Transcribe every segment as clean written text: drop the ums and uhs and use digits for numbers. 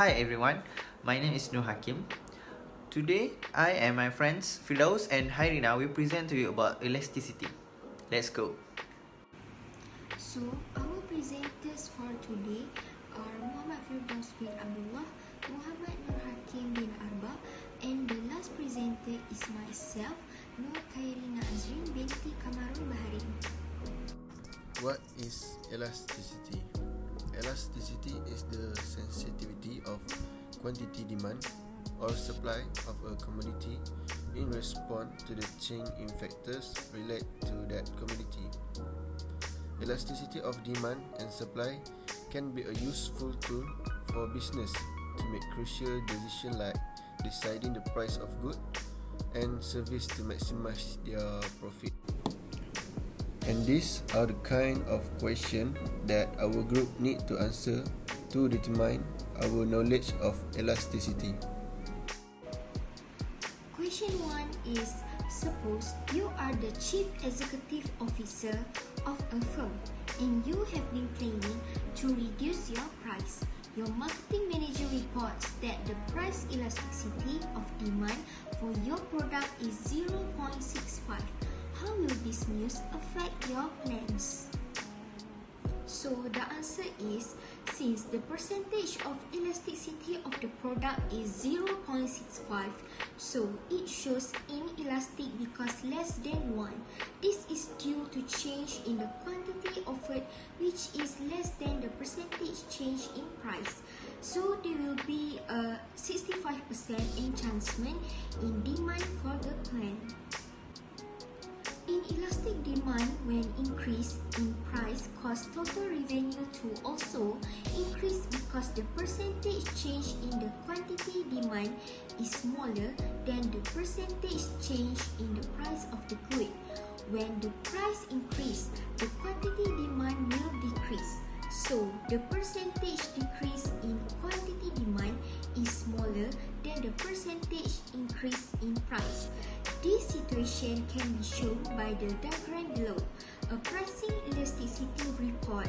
Hi everyone, my name is NURHAKIM. Today, I and my friends FIRDAUS and KHAIRINA will present to you about elasticity. Let's go. So, our presenters for today are Muhammad FIRDAUS bin ABDULLAH, Muhammad NURHAKIM bin ARBAK, and the last presenter is myself, KHAIRINA AZREEN BINTI KAMARUL BAHARIN. What is elasticity? Elasticity is the sensitivity of quantity demand or supply of a commodity in response to the change in factors related to that commodity. Elasticity of demand and supply can be a useful tool for business to make crucial decisions like deciding the price of goods and service to maximize their profit. And these are the kind of questions that our group need to answer to determine our knowledge of elasticity. Question 1 is, suppose you are the chief executive officer of a firm and you have been planning to reduce your price. Your marketing manager reports that the price elasticity of demand for your product is 0.65. How will this news affect your plans? So the answer is, since the percentage of elasticity of the product is 0.65, so it shows inelastic because less than 1. This is due to change in the quantity offered, which is less than the percentage change in price. So there will be a 65% enhancement in demand for the plan. Inelastic demand when increase in price cause total revenue to also increase because the percentage change in the quantity demand is smaller than the percentage change in the price of the good. When the price increase, the quantity demand will decrease. So the percentage decrease in quantity demand is smaller than the percentage increase in price. This situation can be shown by the diagram below. A pricing elasticity report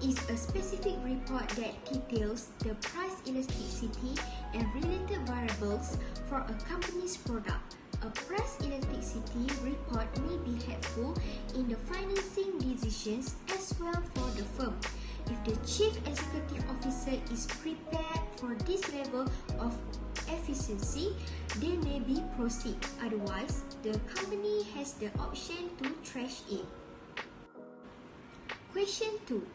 is a specific report that details the price elasticity and related variables for a company's product. A price elasticity report may be helpful in the financing decisions as well for the firm. If the chief executive officer is prepared for this level of efficiency, they may be proceed. Otherwise, the company has the option to trash it. Question 2.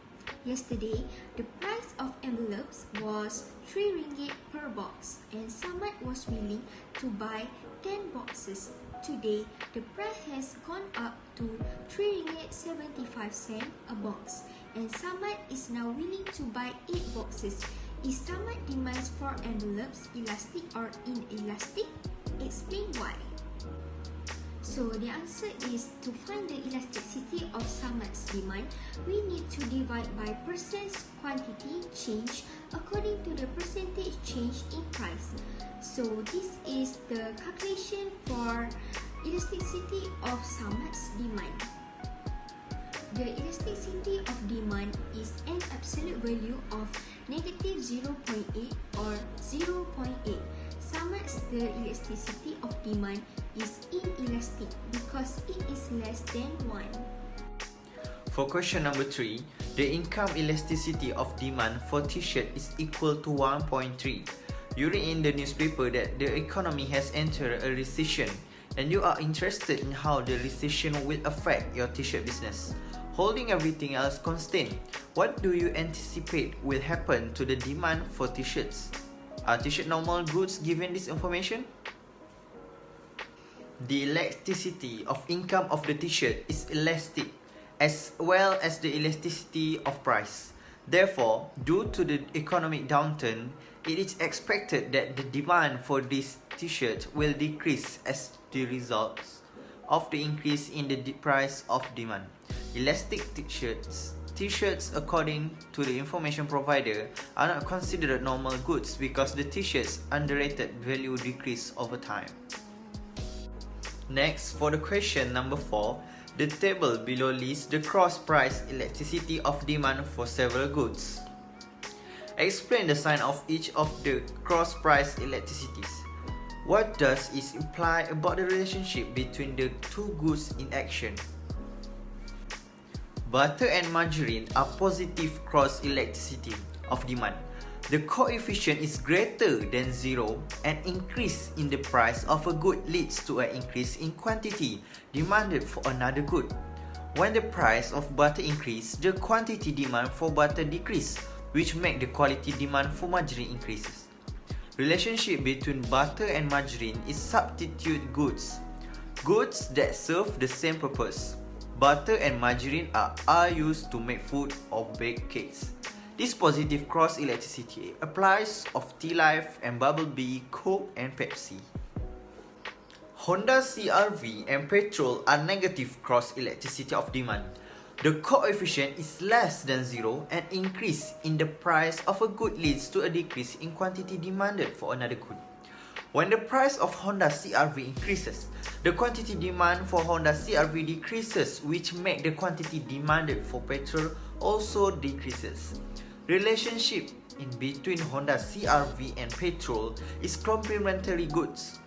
Yesterday, the price of envelopes was 3 ringgit per box and Samad was willing to buy 10 boxes. Today, the price has gone up to 3 ringgit 75 cent a box and Samad is now willing to buy 8 boxes. Is Samad demands for envelopes elastic or inelastic? Explain why. So the answer is, to find the elasticity of Samad's demand, we need to divide by percent quantity change according to the percentage change in price. So this is the calculation for elasticity of Samad's demand. The elasticity of demand is an absolute value of negative 0.8 or 0.8. Samad's the elasticity of demand is inelastic because it is less than 1. For question number 3, the income elasticity of demand for t-shirt is equal to 1.3. You read in the newspaper that the economy has entered a recession and you are interested in how the recession will affect your t-shirt business. Holding everything else constant, what do you anticipate will happen to the demand for t-shirts? Are t-shirt normal goods given this information? The elasticity of income of the t-shirt is elastic as well as the elasticity of price. Therefore, due to the economic downturn, it is expected that the demand for this t-shirt will decrease as the result of the increase in the price of demand. Elastic t-shirts according to the information provider are not considered normal goods because the t-shirt's underrated value decrease over time. Next, for the question number 4, the table below lists the cross price elasticity of demand for several goods. Explain the sign of each of the cross-price elasticities. What does it imply about the relationship between the two goods in action? Butter and margarine are positive cross-elasticity of demand. The coefficient is greater than 0. An increase in the price of a good leads to an increase in quantity demanded for another good. When the price of butter increases, the quantity demand for butter decreases, which make the quality demand for margarine increases. Relationship between butter and margarine is substitute goods. Goods that serve the same purpose. Butter and margarine are used to make food or bake cakes. This positive cross-elasticity applies of Tea Life and Bubble Bee, Coke and Pepsi. Honda CR-V and petrol are negative cross-elasticity of demand. The coefficient is less than 0. An increase in the price of a good leads to a decrease in quantity demanded for another good. When the price of Honda CR-V increases, the quantity demand for Honda CR-V decreases, which make the quantity demanded for petrol also decreases. Relationship in between Honda CR-V and petrol is complementary goods.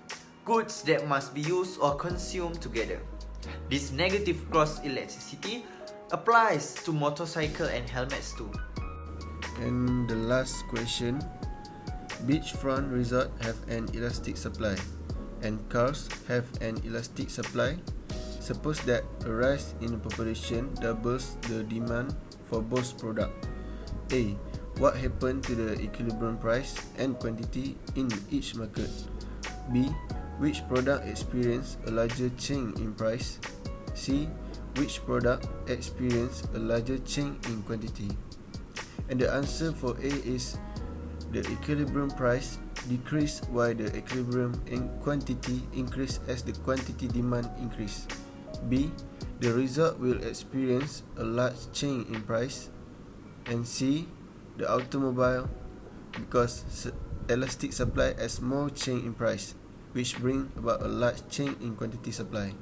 Goods that must be used or consumed together. This negative cross-elasticity applies to motorcycle and helmets too. And the last question. Beachfront resort have an elastic supply, and cars have an elastic supply. Suppose that a rise in the population doubles the demand for both products. A. What happened to the equilibrium price and quantity in each market? B. Which product experienced a larger change in price? C. Which product experienced a larger change in quantity? And the answer for A is the equilibrium price decreased while the equilibrium in quantity increased as the quantity demand increased. B. The result will experience a large change in price. And C. The automobile, because elastic supply has more change in price, which bring about a large change in quantity supply.